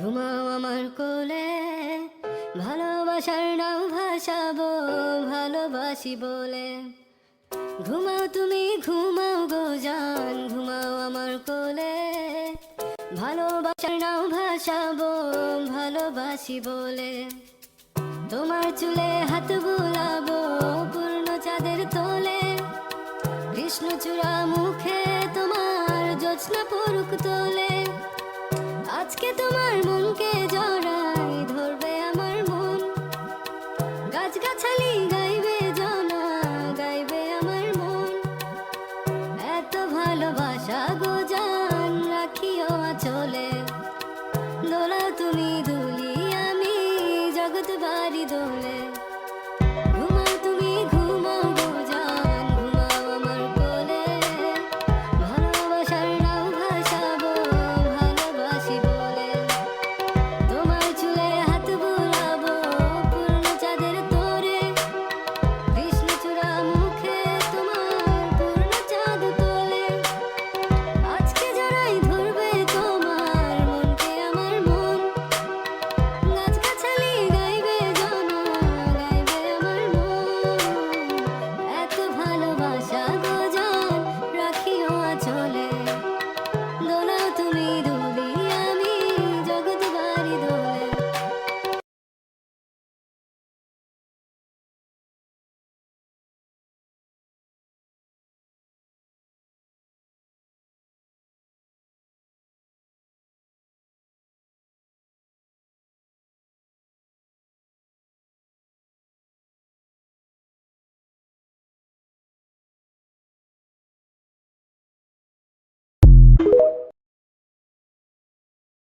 ঘুমাও আমার কোলে, ভালোবাসার নাও ভাসাবো ভালোবাসি বলে। ঘুমাও তুমি ঘুমাও গো জান, ঘুমাও আমার কোলে, ভালোবাসার নাও ভাসাবো ভালোবাসি বলে। তোমার চুলে হাত বুলাবো পূর্ণ চাঁদের তোলে, কৃষ্ণচূড়া মুখে তোমার জ্যোৎস্না পড়ুক তোলে। আজকে তোমার মনকে জড়াই ধরবে আমার মন, গাছগাছালি গাইবে জনা গাইবে আমার মন। এত ভালোবাসা গো জান রাখিও আঁচলে, দোলাও তুমি